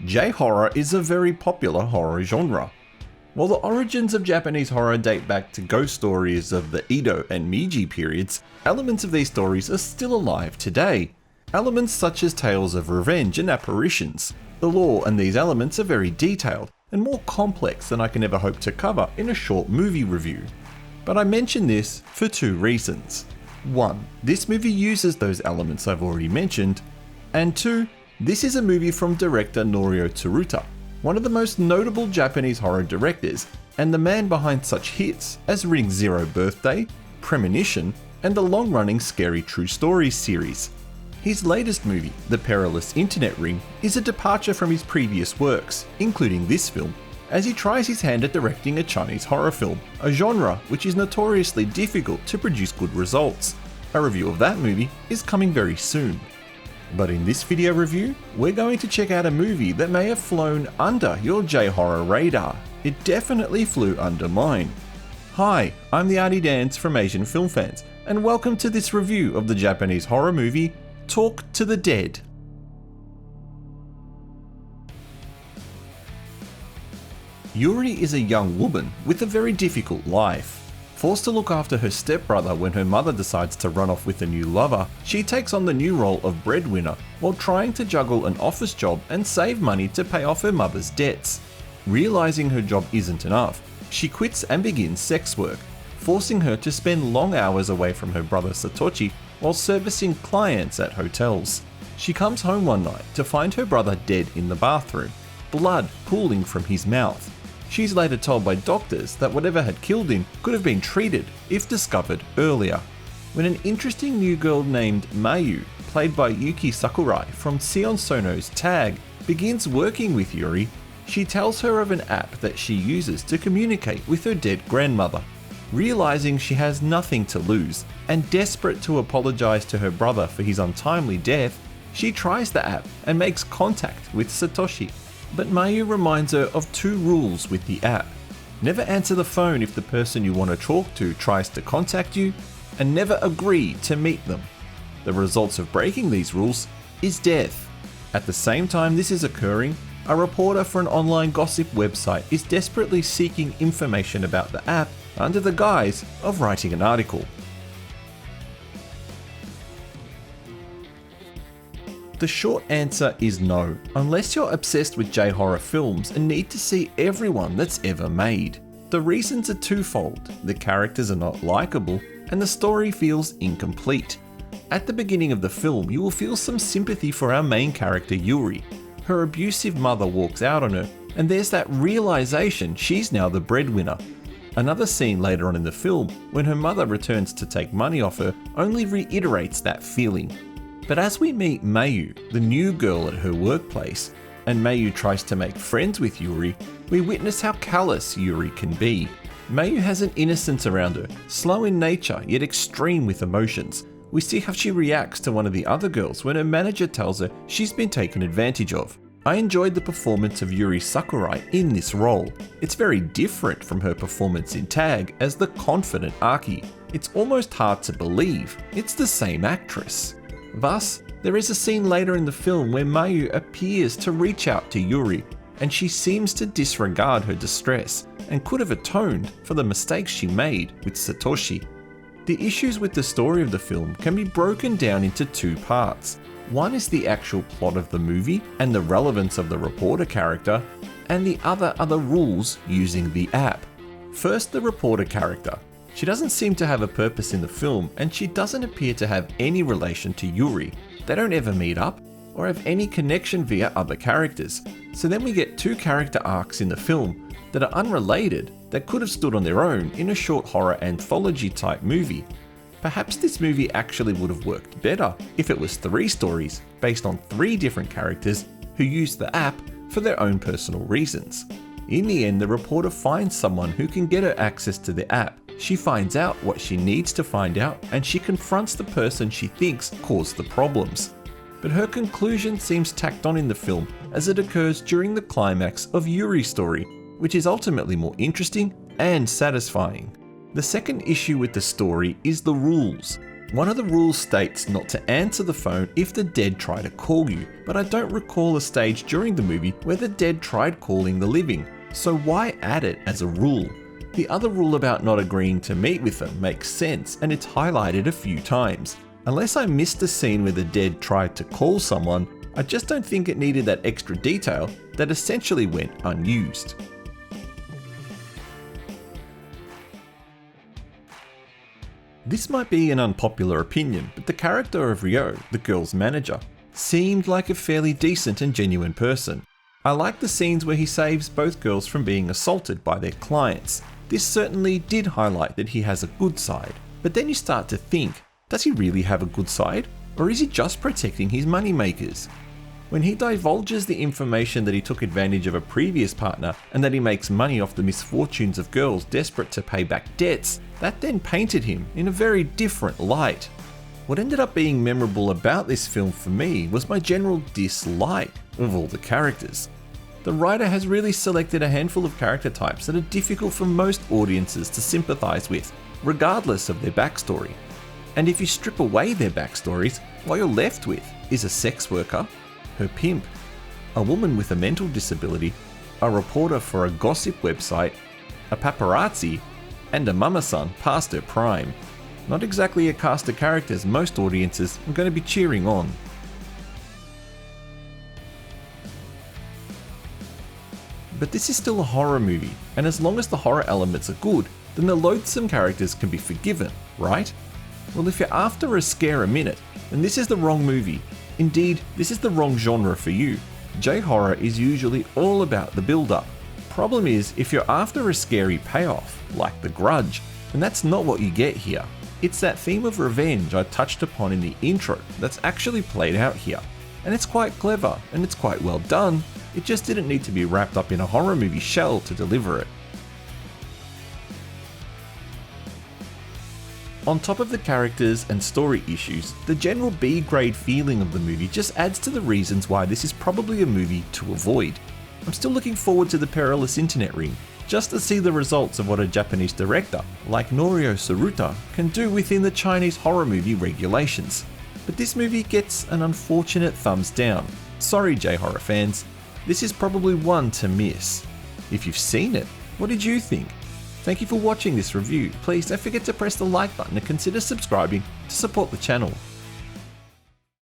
J-horror is a very popular horror genre. While the origins of Japanese horror date back to ghost stories of the Edo and Meiji periods, elements of these stories are still alive today. Elements such as tales of revenge and apparitions. The lore and these elements are very detailed and more complex than I can ever hope to cover in a short movie review. But I mention this for two reasons. 1. This movie uses those elements I've already mentioned, and 2. This is a movie from director Norio Tsuruta, one of the most notable Japanese horror directors, and the man behind such hits as Ring Zero Birthday, Premonition, and the long-running Scary True Stories series. His latest movie, The Perilous Internet Ring, is a departure from his previous works, including this film, as he tries his hand at directing a Chinese horror film, a genre which is notoriously difficult to produce good results. A review of that movie is coming very soon. But in this video review, we're going to check out a movie that may have flown under your J-horror radar. It definitely flew under mine. Hi, I'm the Arty Dans from Asian Film Fans, and welcome to this review of the Japanese horror movie Talk to the Dead. Yuri is a young woman with a very difficult life. Forced to look after her stepbrother when her mother decides to run off with a new lover, she takes on the new role of breadwinner while trying to juggle an office job and save money to pay off her mother's debts. Realizing her job isn't enough, she quits and begins sex work, forcing her to spend long hours away from her brother Satoshi while servicing clients at hotels. She comes home one night to find her brother dead in the bathroom, blood pooling from his mouth. She's later told by doctors that whatever had killed him could have been treated if discovered earlier. When an interesting new girl named Mayu, played by Yuki Sakurai from Sion Sono's Tag, begins working with Yuri, she tells her of an app that she uses to communicate with her dead grandmother. Realizing she has nothing to lose, and desperate to apologize to her brother for his untimely death, she tries the app and makes contact with Satoshi. But Mayu reminds her of two rules with the app. Never answer the phone if the person you want to talk to tries to contact you, and never agree to meet them. The results of breaking these rules is death. At the same time this is occurring, a reporter for an online gossip website is desperately seeking information about the app under the guise of writing an article. The short answer is no, unless you're obsessed with J-horror films and need to see everyone that's ever made. The reasons are twofold: the characters are not likable, and the story feels incomplete. At the beginning of the film, you will feel some sympathy for our main character Yuri. Her abusive mother walks out on her, and there's that realization she's now the breadwinner. Another scene later on in the film, when her mother returns to take money off her, only reiterates that feeling. But as we meet Mayu, the new girl at her workplace, and Mayu tries to make friends with Yuri, we witness how callous Yuri can be. Mayu has an innocence around her, slow in nature yet extreme with emotions. We see how she reacts to one of the other girls when her manager tells her she's been taken advantage of. I enjoyed the performance of Yuri Sakurai in this role. It's very different from her performance in Tag as the confident Aki. It's almost hard to believe it's the same actress. Thus, there is a scene later in the film where Mayu appears to reach out to Yuri, and she seems to disregard her distress and could have atoned for the mistakes she made with Satoshi. The issues with the story of the film can be broken down into two parts. One is the actual plot of the movie and the relevance of the reporter character, and the other are the rules using the app. First, the reporter character. She doesn't seem to have a purpose in the film, and she doesn't appear to have any relation to Yuri. They don't ever meet up or have any connection via other characters. So then we get two character arcs in the film that are unrelated that could have stood on their own in a short horror anthology type movie. Perhaps this movie actually would have worked better if it was three stories based on three different characters who use the app for their own personal reasons. In the end, the reporter finds someone who can get her access to the app. She finds out what she needs to find out, and she confronts the person she thinks caused the problems. But her conclusion seems tacked on in the film as it occurs during the climax of Yuri's story, which is ultimately more interesting and satisfying. The second issue with the story is the rules. One of the rules states not to answer the phone if the dead try to call you, but I don't recall a stage during the movie where the dead tried calling the living, so why add it as a rule? The other rule about not agreeing to meet with them makes sense, and it's highlighted a few times. Unless I missed a scene where the dead tried to call someone, I just don't think it needed that extra detail that essentially went unused. This might be an unpopular opinion, but the character of Ryo, the girl's manager, seemed like a fairly decent and genuine person. I like the scenes where he saves both girls from being assaulted by their clients. This certainly did highlight that he has a good side, but then you start to think, does he really have a good side? Or is he just protecting his moneymakers? When he divulges the information that he took advantage of a previous partner and that he makes money off the misfortunes of girls desperate to pay back debts, that then painted him in a very different light. What ended up being memorable about this film for me was my general dislike of all the characters. The writer has really selected a handful of character types that are difficult for most audiences to sympathise with, regardless of their backstory. And if you strip away their backstories, what you're left with is a sex worker, her pimp, a woman with a mental disability, a reporter for a gossip website, a paparazzi, and a mama-san past her prime. Not exactly a cast of characters most audiences are going to be cheering on. But this is still a horror movie, and as long as the horror elements are good, then the loathsome characters can be forgiven, right? Well, if you're after a scare a minute, then this is the wrong movie. Indeed, this is the wrong genre for you. J-horror is usually all about the build-up. Problem is, if you're after a scary payoff, like The Grudge, then that's not what you get here. It's that theme of revenge I touched upon in the intro that's actually played out here. And it's quite clever, and it's quite well done, it just didn't need to be wrapped up in a horror movie shell to deliver it. On top of the characters and story issues, the general B-grade feeling of the movie just adds to the reasons why this is probably a movie to avoid. I'm still looking forward to the perilous internet ring, just to see the results of what a Japanese director, like Norio Tsuruta, can do within the Chinese horror movie regulations. But this movie gets an unfortunate thumbs down. Sorry J-horror fans, this is probably one to miss. If you've seen it, what did you think? Thank you for watching this review. Please don't forget to press the like button and consider subscribing to support the channel.